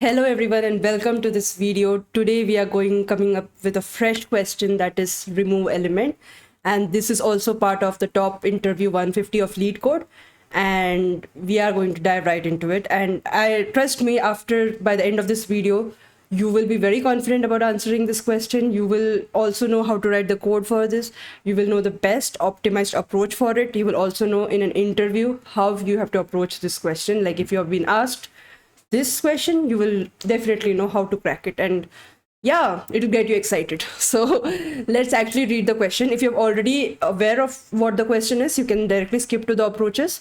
Hello everyone and welcome to this video. Today we are coming up with a fresh question, that is remove element, and this is also part of the top interview 150 of LeetCode, and we are going to dive right into it. And I trust me, by the end of this video you will be very confident about answering this question. You will also know how to write the code for this. You will know the best optimized approach for it. You will also know in an interview how you have to approach this question. Like if you have been asked this question, you will definitely know how to crack it, and yeah, it'll get you excited. So let's actually read the question. If you're already aware of what the question is, you can directly skip to the approaches,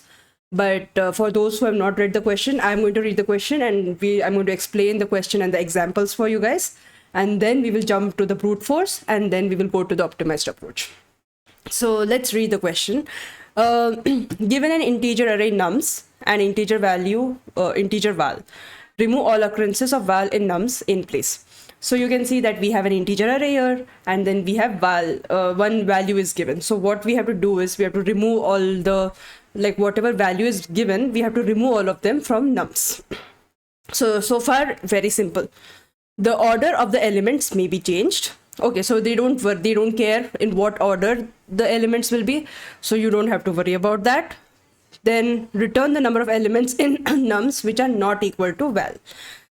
but for those who have not read the question, I'm going to read the question, and I'm going to explain the question and the examples for you guys, and then we will jump to the brute force, and then we will go to the optimized approach. So let's read the question. Given an integer array nums and integer value, integer val, remove all occurrences of val in nums in place. So you can see that we have an integer array here, and then we have val, one value is given. So what we have to do is we have to remove all the, like whatever value is given, we have to remove all of them from nums. So far, very simple. The order of the elements may be changed. Okay, so they don't care in what order the elements will be, so you don't have to worry about that. Then return the number of elements in nums which are not equal to val.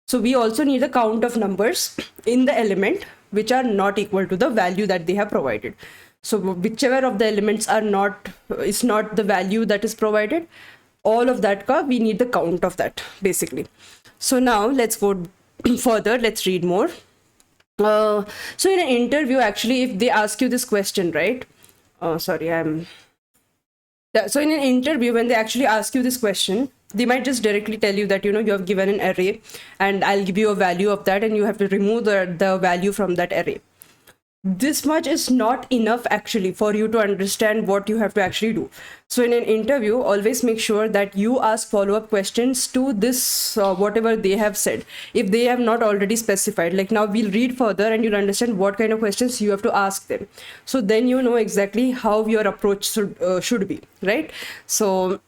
So we also need a count of numbers in the element which are not equal to the value that they have provided. So whichever of the elements is not the value that is provided, all of that we need the count of that basically. So now let's go further. Let's read more. So in an interview, actually, if they ask you this question, right? So in an interview, when they actually ask you this question, they might just directly tell you that, you have given an array and I'll give you a value of that, and you have to remove the value from that array. This much is not enough actually for you to understand what you have to actually do. So in an interview, always make sure that you ask follow-up questions to this, whatever they have said, if they have not already specified. Like now we'll read further and you'll understand what kind of questions you have to ask them. So then you know exactly how your approach should be, right? So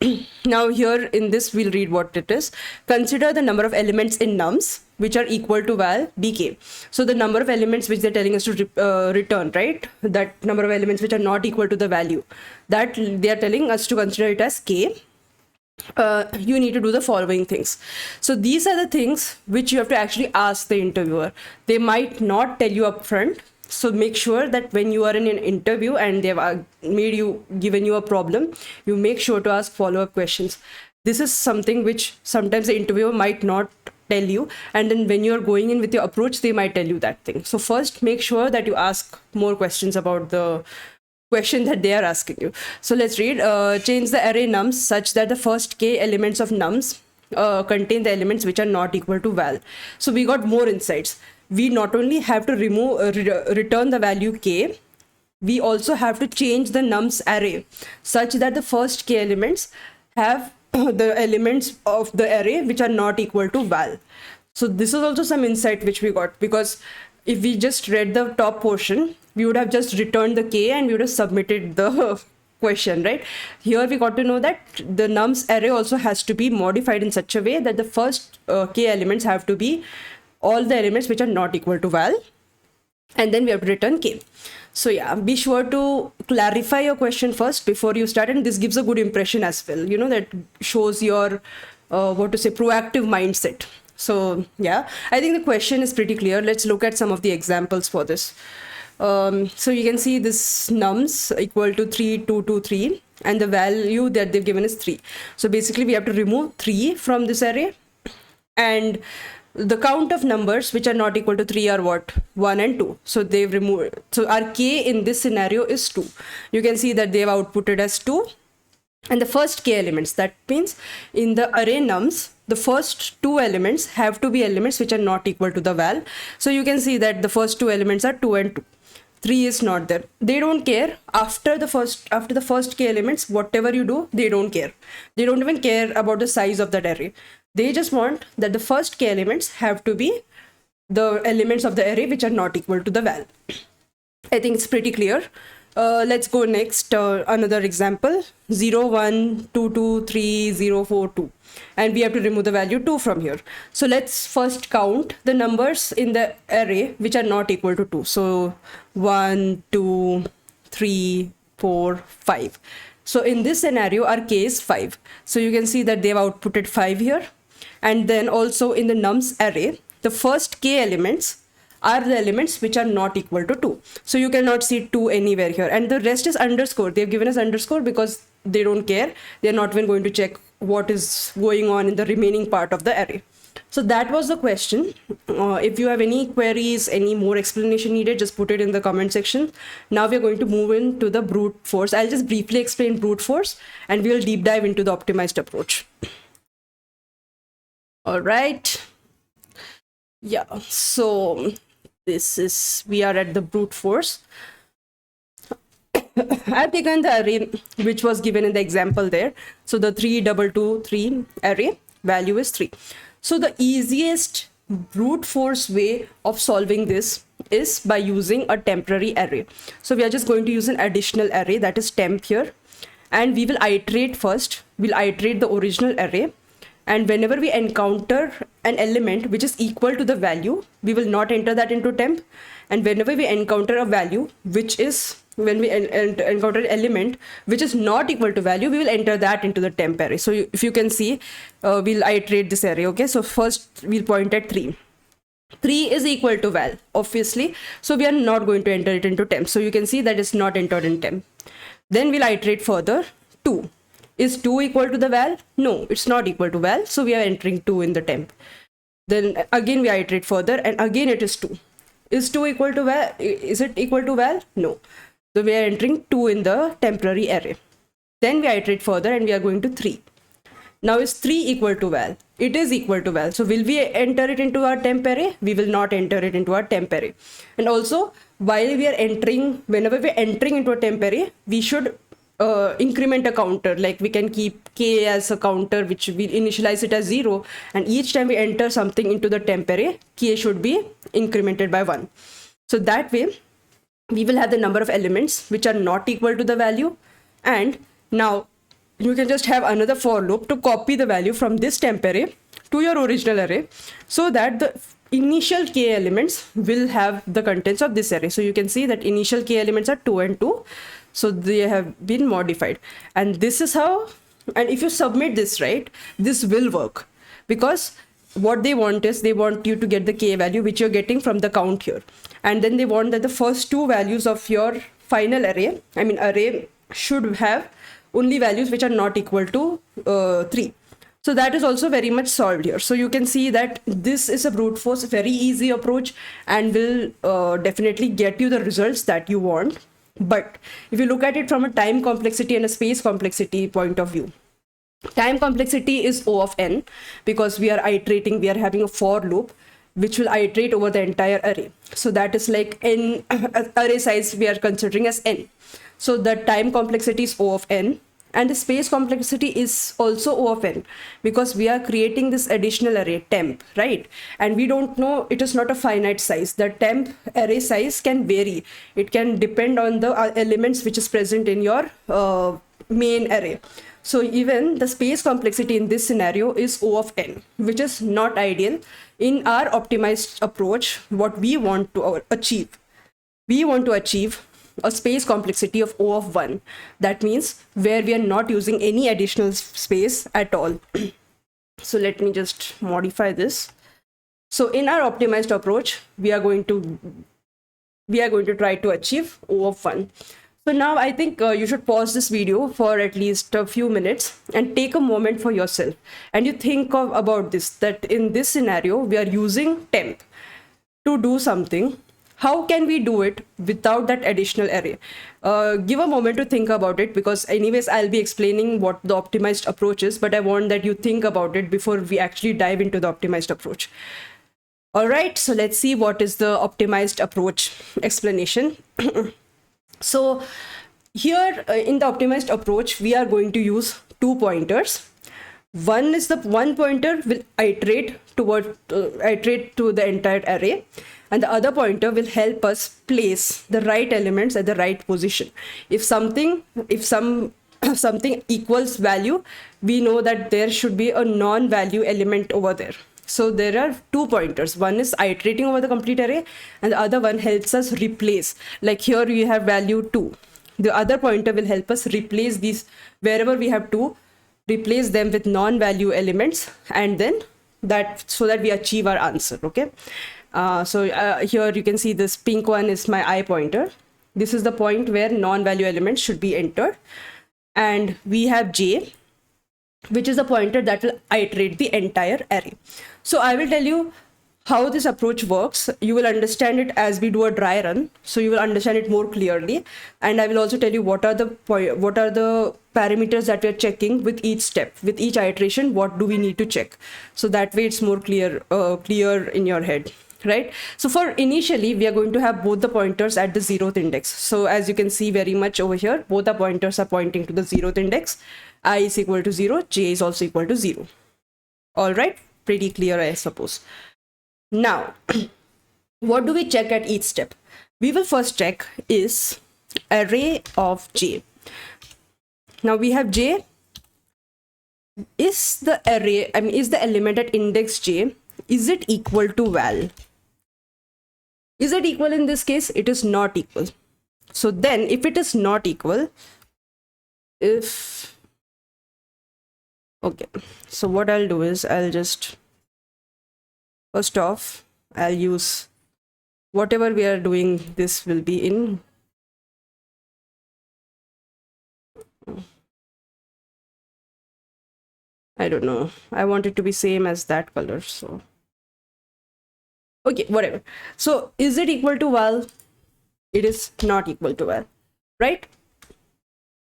now here in this, we'll read what it is. Consider the number of elements in nums which are equal to val dk. So the number of elements which they're telling us to return, right? That number of elements which are not equal to the value, that they are telling us to consider it as k. You need to do the following things. So these are the things which you have to actually ask the interviewer. They might not tell you upfront. So make sure that when you are in an interview and they've given you a problem, you make sure to ask follow-up questions. This is something which sometimes the interviewer might not tell you, and then when you're going in with your approach, they might tell you that thing. So first, make sure that you ask more questions about the question that they are asking you. So let's read. Change the array nums such that the first k elements of nums contain the elements which are not equal to val. So we got more insights. We not only have to return the value k, we also have to change the nums array such that the first k elements have the elements of the array which are not equal to val. So this is also some insight which we got, because if we just read the top portion, we would have just returned the k and we would have submitted the question, right? Here we got to know that the nums array also has to be modified in such a way that the first k elements have to be all the elements which are not equal to val, and then we have to return k. So yeah, be sure to clarify your question first before you start, and this gives a good impression as well. That shows your proactive mindset. So yeah, I think the question is pretty clear. Let's look at some of the examples for this. So you can see this nums equal to 3, 2, 2, 3, and the value that they've given is 3. So basically we have to remove 3 from this array, and the count of numbers which are not equal to 3 are what? 1 and 2. So they've removed. So our k in this scenario is 2. You can see that they've outputted as 2. And the first k elements, that means in the array nums, the first 2 elements have to be elements which are not equal to the val. So you can see that the first 2 elements are 2 and 2. 3 is not there. They don't care. After the first k elements, whatever you do, they don't care. They don't even care about the size of that array. They just want that the first k elements have to be the elements of the array which are not equal to the val. I think it's pretty clear. Let's go next. Another example, 0, 1, 2, 2, 3, 0, 4, 2. And we have to remove the value 2 from here. So let's first count the numbers in the array which are not equal to 2. So 1, 2, 3, 4, 5. So in this scenario, our k is 5. So you can see that they've outputted 5 here. And then also in the nums array, the first k elements are the elements which are not equal to 2. So you cannot see 2 anywhere here. And the rest is underscore. They've given us underscore because they don't care. They're not even going to check what is going on in the remaining part of the array. So that was the question. If you have any queries, any more explanation needed, just put it in the comment section. Now we're going to move into the brute force. I'll just briefly explain brute force and we'll deep dive into the optimized approach. All right. Yeah, so we are at the brute force. I've taken the array which was given in the example there. So the 3, 2, 2, 3 array value is 3. So the easiest brute force way of solving this is by using a temporary array. So we are just going to use an additional array, that is temp here. And we will iterate first. We'll iterate the original array. And whenever we encounter an element which is equal to the value, we will not enter that into temp. And whenever we encounter a value which is, when we encounter an element which is not equal to value, we will enter that into the temp array. So if you can see, we'll iterate this array. Okay, so first we'll point at 3. 3 is equal to val, obviously. So we are not going to enter it into temp. So you can see that it's not entered in temp. Then we'll iterate further. 2. Is 2 equal to the val? No, it's not equal to val. So we are entering 2 in the temp. Then again we iterate further and again it is 2. Is 2 equal to val? Is it equal to val? No. So we are entering 2 in the temporary array. Then we iterate further and we are going to 3. Now is 3 equal to val? It is equal to val. So will we enter it into our temp array? We will not enter it into our temp array. And also while we are entering, whenever we are entering into a temp array, we should increment a counter. Like we can keep k as a counter which we initialize it as 0, and each time we enter something into the temp array, k should be incremented by 1. So that way we will have the number of elements which are not equal to the value. And now you can just have another for loop to copy the value from this temp array to your original array, so that the initial k elements will have the contents of this array. So you can see that initial k elements are 2 and 2. So they have been modified, and this is how, and if you submit this, right, this will work, because what they want is they want you to get the k value which you're getting from the count here, and then they want that the first 2 values of your final array, array, should have only values which are not equal to 3. So that is also very much solved here. So you can see that this is a brute force, very easy approach, and will definitely get you the results that you want. But if you look at it from a time complexity and a space complexity point of view, time complexity is O of n, because we are iterating, we are having a for loop which will iterate over the entire array. So that is like n, array size we are considering as n. So the time complexity is O of n, and the space complexity is also O of n, because we are creating this additional array temp, right? And we don't know, it is not a finite size. The temp array size can vary. It can depend on the elements which is present in your main array. So even the space complexity in this scenario is O of n, which is not ideal. In our optimized approach, what we want to achieve, a space complexity of O of 1. That means where we are not using any additional space at all. So let me just modify this. So in our optimized approach, we are going to try to achieve O of 1. So now I think you should pause this video for at least a few minutes and take a moment for yourself. And you think about this, that in this scenario, we are using temp to do something. How can we do it without that additional array? Give a moment to think about it, because anyways, I'll be explaining what the optimized approach is, but I want that you think about it before we actually dive into the optimized approach. All right, so let's see what is the optimized approach explanation. So here in the optimized approach, we are going to use 2 pointers. One is the one pointer will iterate to the entire array, and the other pointer will help us place the right elements at the right position. If something something equals value, we know that there should be a non-value element over there. So there are two pointers. One is iterating over the complete array, and the other one helps us replace. Like here we have value 2. The other pointer will help us replace these wherever we have 2, replace them with non-value elements, and then so that we achieve our answer. Okay. Here you can see this pink one is my I pointer. This is the point where non-value elements should be entered. And we have J, which is a pointer that will iterate the entire array. So I will tell you how this approach works. You will understand it as we do a dry run, so you will understand it more clearly. And I will also tell you what are the parameters that we are checking with each step, with each iteration. What do we need to check? So that way it's more clear in your head, right? So for initially, we are going to have both the pointers at the 0th index. So as you can see very much over here, both the pointers are pointing to the 0th index. I is equal to 0, J is also equal to 0. All right, pretty clear, I suppose. Now, what do we check at each step? We will first check is array of J. Now we have J. Is the array, is the element at index J, is it equal to val? Is it equal in this case? It is not equal. So then if it is not equal, okay, so what I'll do is first off, I'll use whatever we are doing, this will be in I don't know. I want it to be same as that color. So, okay, whatever. So is it equal to val? It is not equal to val, right?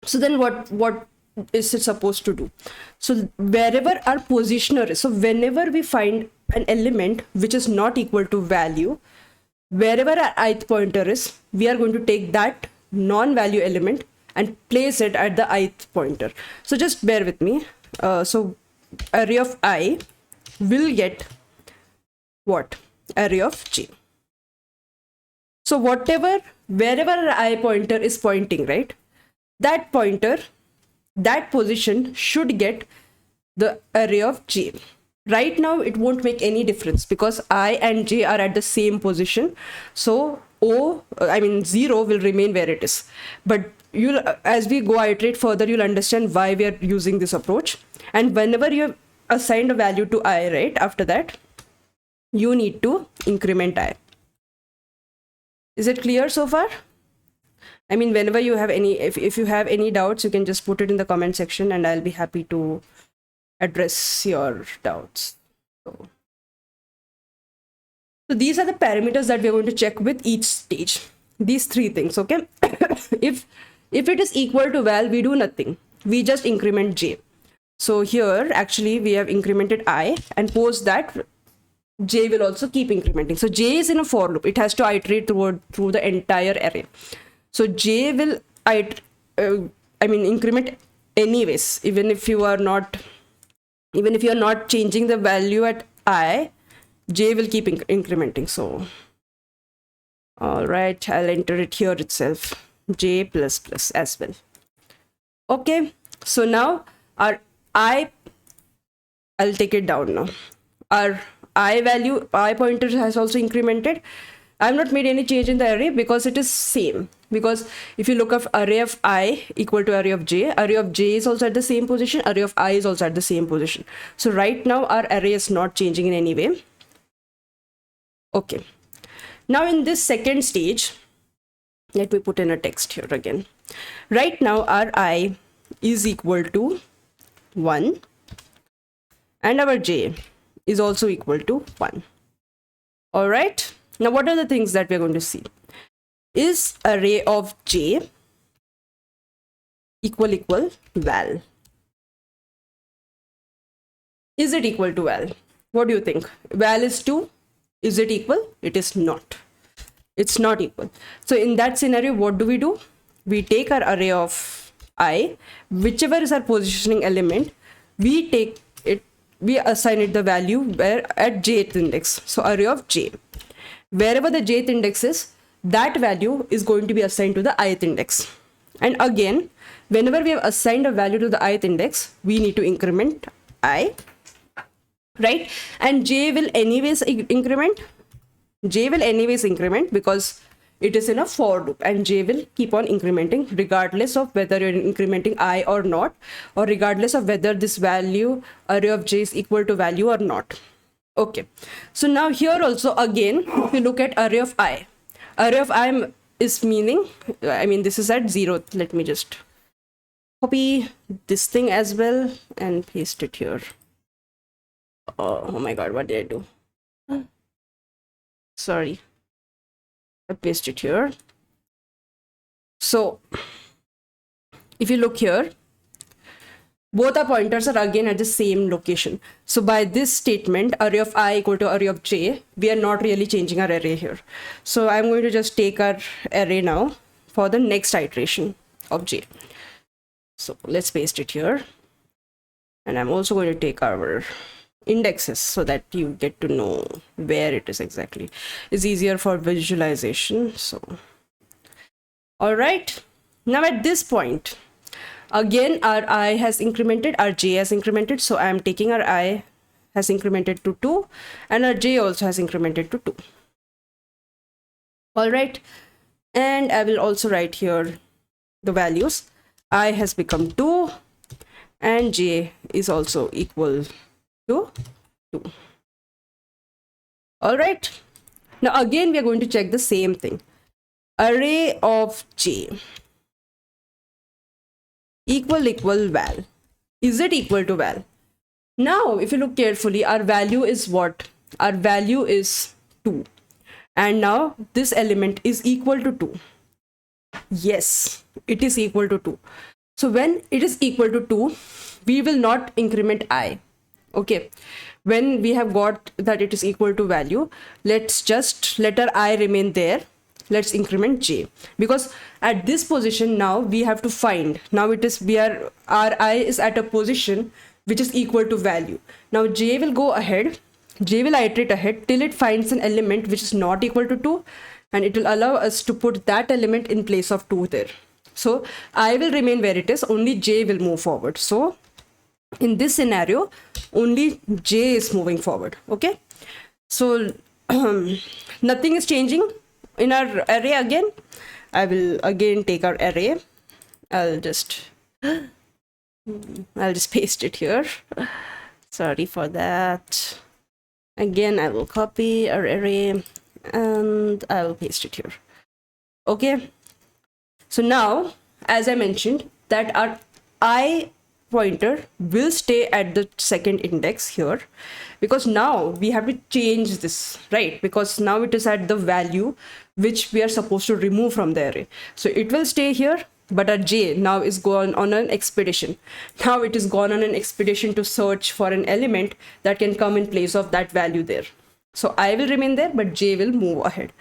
So then what is it supposed to do? So wherever our positioner is, so whenever we find an element which is not equal to value, wherever our ith pointer is, we are going to take that non-value element and place it at the ith pointer. So just bear with me. So array of I will get what? Array of J. So wherever our I pointer is pointing, right? That pointer, that position should get the array of J. Right now, it won't make any difference because I and J are at the same position. So 0 will remain where it is. But as we go iterate further, you'll understand why we are using this approach. And whenever you have assigned a value to I, right, after that, you need to increment I. Is it clear so far? I mean, whenever you have if you have any doubts, you can just put it in the comment section and I'll be happy to address your doubts. So these are the parameters that we're going to check with each stage. These three things, okay? If it is equal to val, we do nothing. We just increment J. So here, actually, we have incremented I, and post that, J will also keep incrementing. So J is in a for loop. It has to iterate through the entire array. So J will increment anyways, even if you are not changing the value at I, J will keep incrementing. So all right, I'll enter it here itself, J plus plus as well. Okay, so now our I'll take it down now. Our I pointer has also incremented. I've not made any change in the array because it is same. Because if you look at array of I equal to array of J is also at the same position, array of I is also at the same position. So right now our array is not changing in any way. Okay. Now in this second stage, let me put in a text here again. Right now our I is equal to 1 and our J is also equal to 1. All right. Now what are the things that we're going to see? Is array of J equal val? Is it equal to val? What do you think? Val is 2. Is it equal? It is not. It's not equal. So in that scenario, what do? We take our array of I, whichever is our positioning element, we take we assign it the value where at jth index. So array of j. Wherever the jth index is, that value is going to be assigned to the ith index. And again, whenever we have assigned a value to the ith index, we need to increment I, right? And j will anyways increment. J will anyways increment because it is in a for loop, and j will keep on incrementing regardless of whether you're incrementing I or not, or regardless of whether this value array of j is equal to value or not. Okay, so now here also again, if you look at array of I is meaning, I mean, this is at 0. Let me just copy this thing as well and paste it here. Oh my god, what did I do? Sorry, I paste it here. So if you look here, both our pointers are again at the same location. So by this statement, array of I equal to array of j, we are not really changing our array here. So I'm going to just take our array now for the next iteration of j. So let's paste it here. And I'm also going to take our indexes so that you get to know where it is exactly. It's easier for visualization. So all right, now at this point, again our I has incremented, our j has incremented. So I am taking our I has incremented to 2 and our j also has incremented to 2. All right, and I will also write here the values. I has become 2 and j is also equal to 2. All right, now again we are going to check the same thing. Array of j equal val. Is it equal to val? Now if you look carefully, our value is what? Our value is 2, and now this element is equal to 2. Yes, it is equal to 2. So when it is equal to 2, we will not increment I. Okay, when we have got that it is equal to value, let's just let our I remain there. Let's increment j, because at this position now we have to find, now it is, our I is at a position which is equal to value. Now j will go ahead, j will iterate ahead till it finds an element which is not equal to 2, and it will allow us to put that element in place of 2 there. So I will remain where it is, only j will move forward. So in this scenario, only j is moving forward. Okay, so nothing is changing in our array. Again, I will again take our array. I'll just paste it here. Sorry for that. Again, I will copy our array and I will paste it here. Okay, so now as I mentioned that our I pointer will stay at the second index here, because now we have to change this, right? Because now it is at the value which we are supposed to remove from the array. So it will stay here, but our j now is gone on an expedition. Now it is gone on an expedition to search for an element that can come in place of that value there. So I will remain there, but j will move ahead.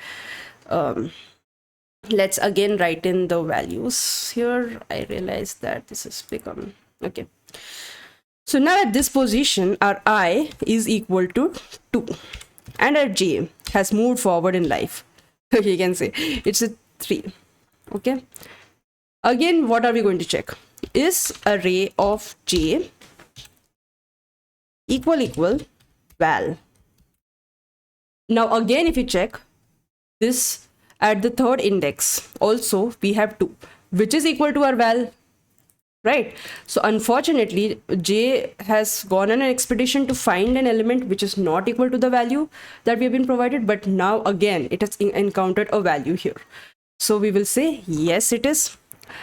Let's again write in the values here. I realize that this has become okay. So now at this position, our I is equal to 2 and our j has moved forward in life. You can say it's a 3. Okay, again what are we going to check? Is array of j equal val? Now again if you check this, at the third index also we have 2, which is equal to our val, right? So unfortunately j has gone on an expedition to find an element which is not equal to the value that we have been provided, but now again it has encountered a value here. So we will say yes it is,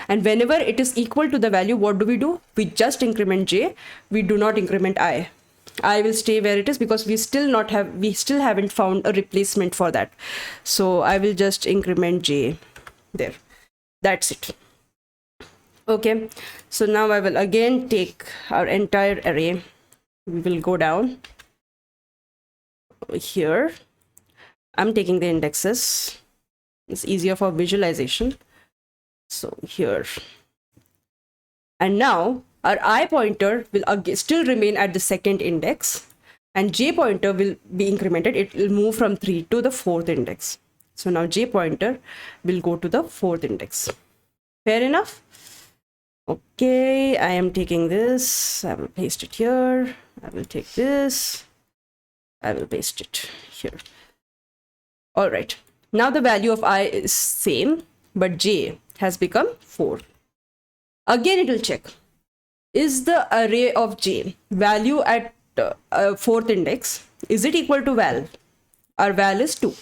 and whenever it is equal to the value, what do? We just increment j, we do not increment I. I will stay where it is because we still haven't found a replacement for that. So I will just increment j there. That's it. Okay, so now I will again take our entire array. We will go down here. I'm taking the indexes. It's easier for visualization. So here. And now our I pointer will still remain at the second index, and j pointer will be incremented. It will move from 3 to the 4th index. So now j pointer will go to the 4th index. Fair enough? Okay, I am taking this. I will paste it here. I will take this. I will paste it here. All right. Now the value of I is same, but j has become 4. Again, it will check. Is the array of j value at 4th index, is it equal to val? Our val is 2.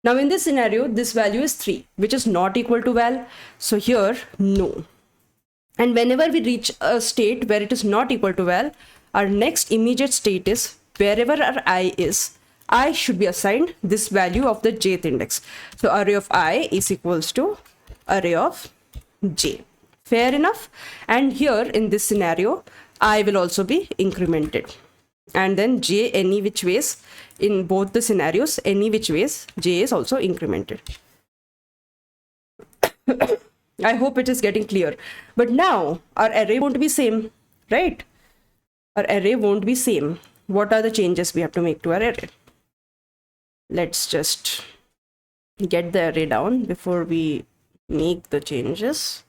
Now in this scenario, this value is 3, which is not equal to val. So here, no. And whenever we reach a state where it is not equal to val, our next immediate state is wherever our I is, I should be assigned this value of the jth index. So array of I is equals to array of j. Fair enough? And here in this scenario, I will also be incremented. And then j any which ways, in both the scenarios, any which ways, j is also incremented. I hope it is getting clear. But now our array won't be same, right? Our array won't be same. What are the changes we have to make to our array? Let's just get the array down before we make the changes.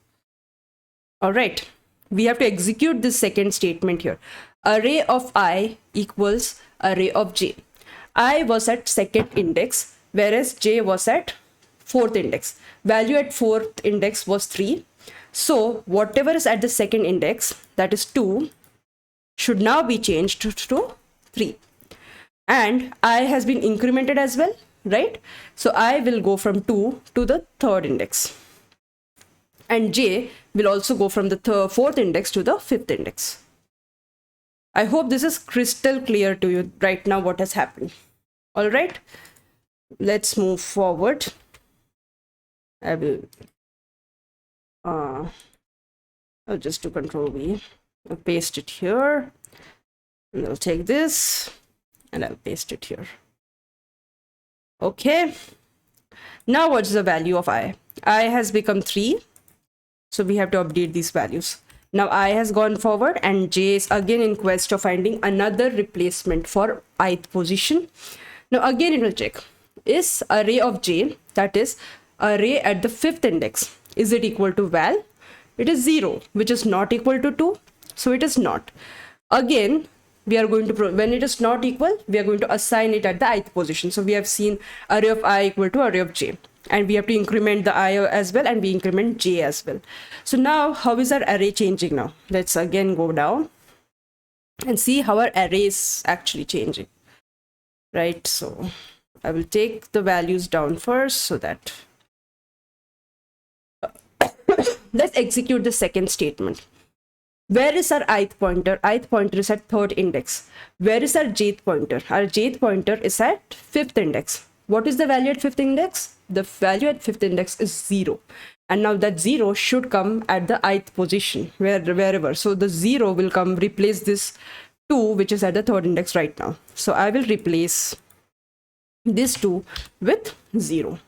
All right, we have to execute this second statement here. Array of I equals array of j. I was at second index, whereas j was at 4th index. Value at 4th index was 3. So whatever is at the second index, that is 2, should now be changed to 3. And I has been incremented as well, right? So I will go from 2 to the 3rd index. And j will also go from the 4th index to the 5th index. I hope this is crystal clear to you right now what has happened. All right, let's move forward. I will I'll just do Control V. I'll paste it here, and I'll take this and I'll paste it here. Okay, now what's the value of I? I has become 3, so we have to update these values. Now I has gone forward, and j is again in quest of finding another replacement for ith position. Now again it will check, is array of j, that is array at the 5th index, is it equal to val? It is 0, which is not equal to 2, so it is not. Again, we are going to, when it is not equal, we are going to assign it at the ith position. So we have seen array of I equal to array of j, and we have to increment the I as well, and we increment j as well. So now how is our array changing now? Let's again go down and see how our array is actually changing, right? So I will take the values down first so that let's execute the second statement. Where is our ith pointer? Ith pointer is at 3rd index. Where is our jth pointer? Our jth pointer is at 5th index. What is the value at 5th index? The value at 5th index is 0. And now that 0 should come at the ith position, wherever. So the 0 will come, replace this 2, which is at the 3rd index right now. So I will replace this 2 with 0.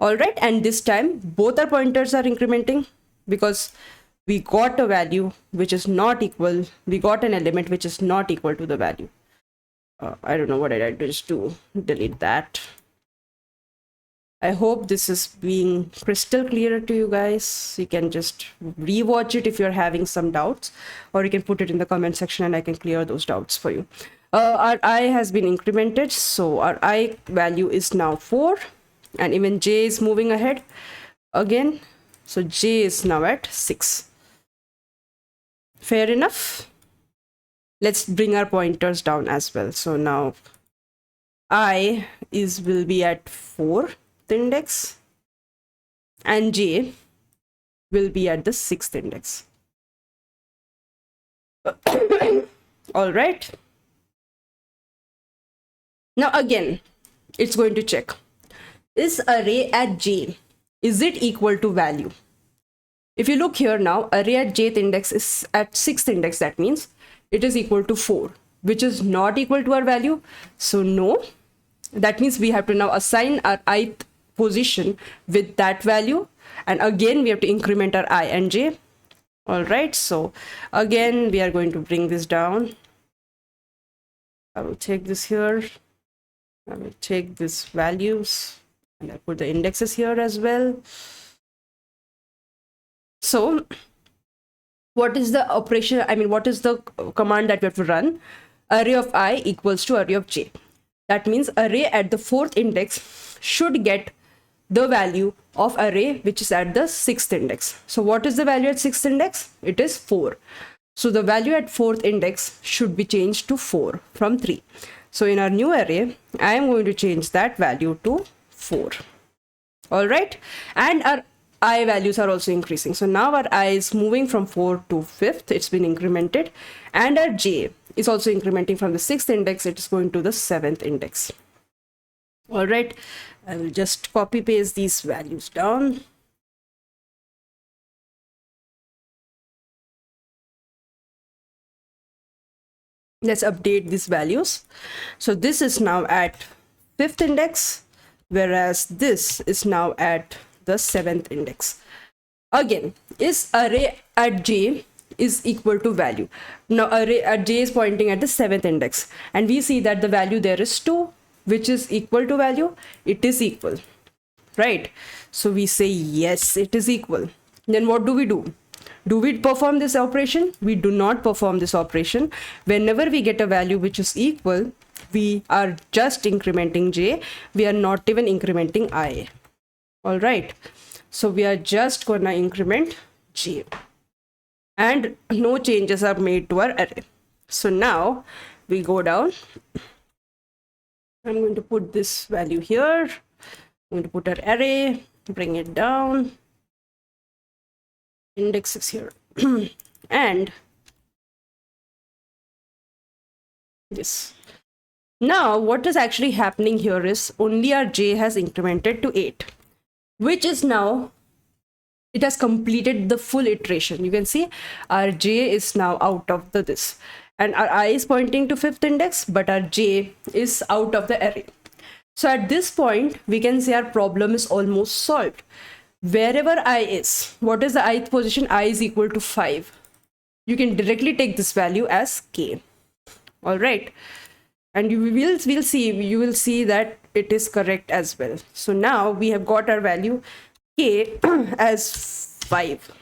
All right, and this time both our pointers are incrementing because we got a value which is not equal. We got an element which is not equal to the value. I don't know what I did just to delete that. I hope this is being crystal clear to you guys. You can just rewatch it if you're having some doubts, or you can put it in the comment section and I can clear those doubts for you. Our I has been incremented, so our I value is now 4, and even j is moving ahead again. So j is now at 6. Fair enough. Let's bring our pointers down as well. So now I will be at 4th index, and j will be at the 6th index. All right. Now again, it's going to check, is array at j, is it equal to value? If you look here now, array at jth index is at 6th index. That means it is equal to 4, which is not equal to our value. So no, that means we have to now assign our ith position with that value. And again, we have to increment our I and j. All right, so again we are going to bring this down. I will take this here. I will take these values and I put the indexes here as well. So what is the operation? I mean, what is the command that we have to run? Array of I equals to array of j. That means array at the 4th index should get the value of array which is at the 6th index. So what is the value at 6th index? It is 4. So the value at 4th index should be changed to 4 from 3. So in our new array, I am going to change that value to 4. All right. And our I values are also increasing. So now our I is moving from 4 to 5th. It's been incremented. And our j is also incrementing from the 6th index. It is going to the 7th index. All right. I will just copy paste these values down. Let's update these values. So this is now at 5th index, whereas this is now at the 7th index. Again, is array at j is equal to value. Now array at j is pointing at the 7th index, and we see that the value there is 2, which is equal to value. It is equal, right? So we say yes, it is equal. Then what do? Do we perform this operation? We do not perform this operation. Whenever we get a value which is equal, we are just incrementing j. We are not even incrementing I. All right. So we are just gonna increment j. And no changes are made to our array. So now we go down. I'm going to put this value here. I'm going to put our array, bring it down. Index is here. And this. Now what is actually happening here is only our j has incremented to 8, which is now, it has completed the full iteration. You can see our j is now out of this, and our I is pointing to 5th index, but our j is out of the array. So at this point, we can say our problem is almost solved. Wherever I is, what is the ith position? I is equal to 5. You can directly take this value as k. All right. And you will see that it is correct as well. So now we have got our value k as 5.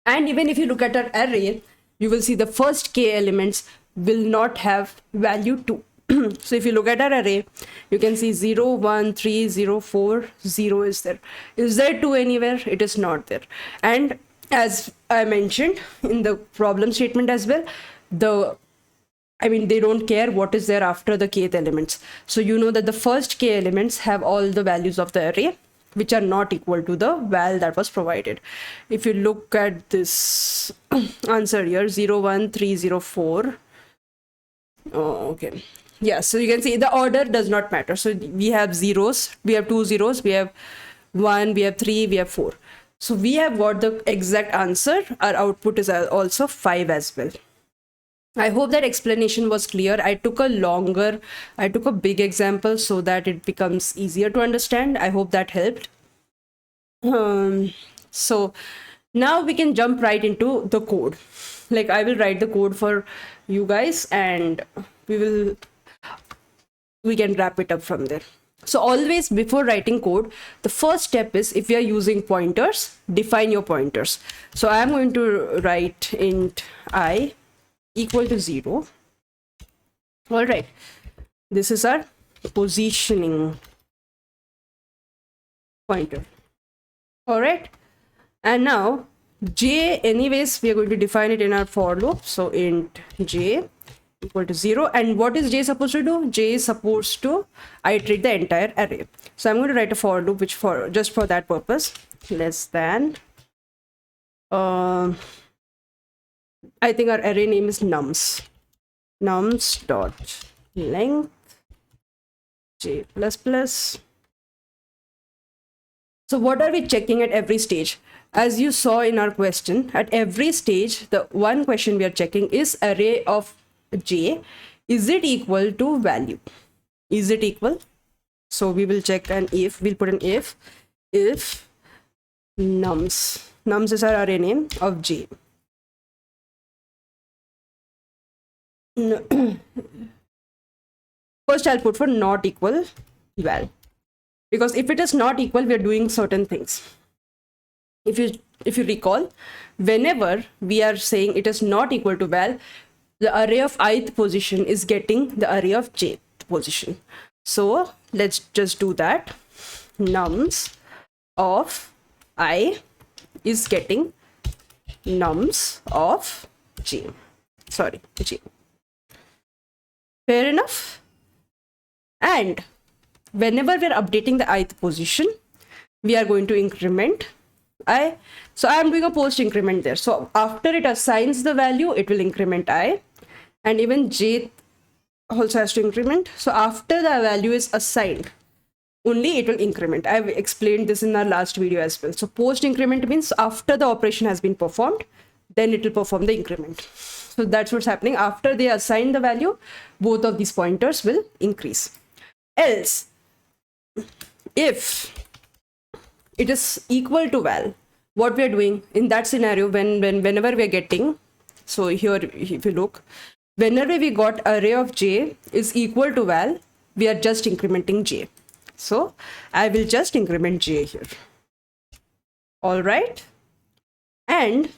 And even if you look at our array, you will see the first k elements will not have value 2. So if you look at our array, you can see 0, 1, 3, 0, 4, 0 is there. Is there 2 anywhere? It is not there. And as I mentioned in the problem statement as well, they don't care what is there after the kth elements. So you know that the first k elements have all the values of the array, which are not equal to the val that was provided. If you look at this answer here, 0, 1, 3, 0, 4. Oh, okay. Yeah, so you can see the order does not matter. So we have zeros, we have 2 zeros, we have 1, we have 3, we have 4. So we have got the exact answer. Our output is also 5 as well. I hope that explanation was clear. I took a big example so that it becomes easier to understand. I hope that helped. So now we can jump right into the code. Like I will write the code for you guys and we can wrap it up from there. So always before writing code, the first step is, if you are using pointers, define your pointers. So I am going to write int I equal to 0. All right, this is our positioning pointer. All right, and now j, anyways we are going to define it in our for loop. So int j equal to 0. And what is j supposed to do? J is supposed to iterate the entire array. So I'm going to write a for loop which just for that purpose, less than I think our array name is nums dot length j plus plus. So what are we checking at every stage? As you saw in our question, at every stage the one question we are checking is array of j, is it equal to value? Is it equal? So we will check an if, we'll put an if Nums is our array name of J. First I'll put for not equal val, because if it is not equal, we are doing certain things. If you recall, whenever we are saying it is not equal to val, the array of ith position is getting the array of jth position. So let's just do that. Nums of I is getting nums of j. Sorry, j. Fair enough? And whenever we're updating the ith position, we are going to increment I. So I am doing a post increment there. So after it assigns the value, it will increment I, and even j also has to increment. So after the value is assigned, only it will increment. I've explained this in our last video as well. So post increment means after the operation has been performed, then it will perform the increment. So that's what's happening. After they assign the value, both of these pointers will increase. Else, if it is equal to val, what we are doing in that scenario, whenever we are getting, so here if you look, whenever we got array of j is equal to val, we are just incrementing j. So I will just increment j here. All right, and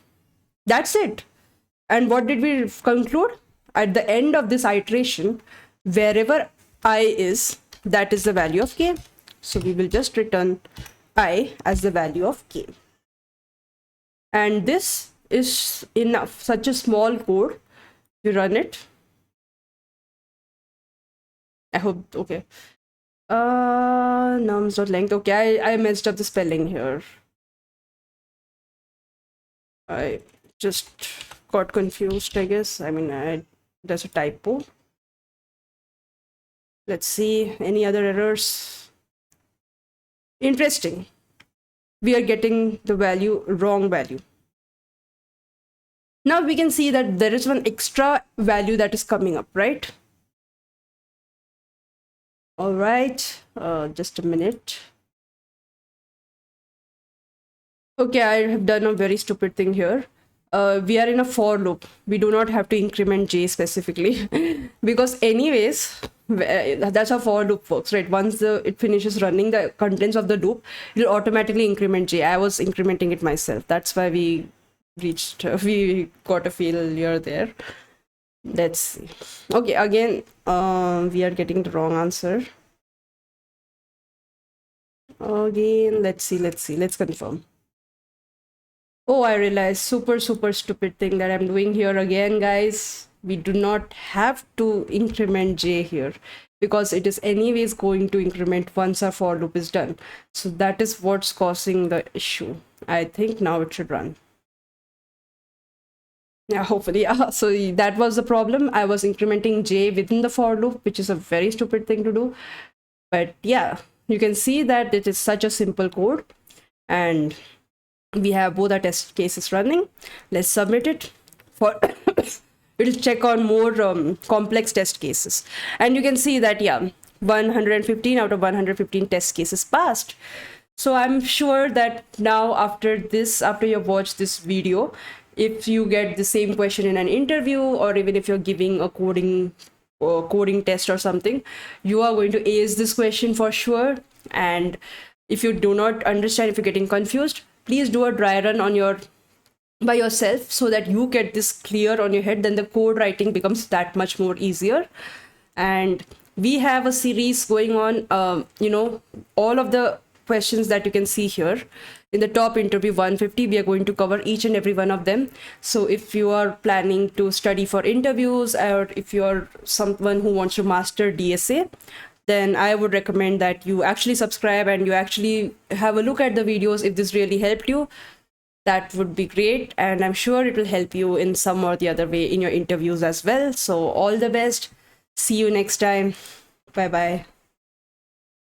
that's it. And what did we conclude? At the end of this iteration, wherever I is, that is the value of k. So we will just return I as the value of k. And this is enough. Such a small code. You run it. I hope, okay. Nums.length. Okay, I messed up the spelling here. I just got confused, I guess. I mean, there's a typo. Let's see, any other errors? Interesting. We are getting the wrong value. Now we can see that there is one extra value that is coming up, right? All right, just a minute. Okay, I have done a very stupid thing here. We are in a for loop. We do not have to increment j specifically because anyways, that's how for loop works, right? Once it finishes running the contents of the loop, it will automatically increment j. I was incrementing it myself. That's why we got a failure there. Let's see. Okay, again, we are getting the wrong answer. Again, let's confirm. Oh, I realized super stupid thing that I'm doing here again, guys. We do not have to increment j here because it is anyways going to increment once our for loop is done. So that is what's causing the issue. I think now it should run. Yeah, hopefully. Yeah. So that was the problem. I was incrementing j within the for loop, which is a very stupid thing to do. But yeah, you can see that it is such a simple code, and we have both our test cases running. Let's submit it for it will check on more complex test cases, and you can see that, yeah, 115 out of 115 test cases passed. So I'm sure that now after you've watched this video, if you get the same question in an interview, or even if you're giving a coding test or something, you are going to ace this question for sure. And if you do not understand, if you're getting confused, please do a dry run by yourself so that you get this clear on your head. Then the code writing becomes that much more easier. And we have a series going on, all of the questions that you can see here in the top interview 150, we are going to cover each and every one of them. So if you are planning to study for interviews, or if you're someone who wants to master DSA, then I would recommend that you actually subscribe and you actually have a look at the videos. If this really helped you, that would be great. And I'm sure it will help you in some or the other way in your interviews as well. So all the best. See you next time. Bye-bye.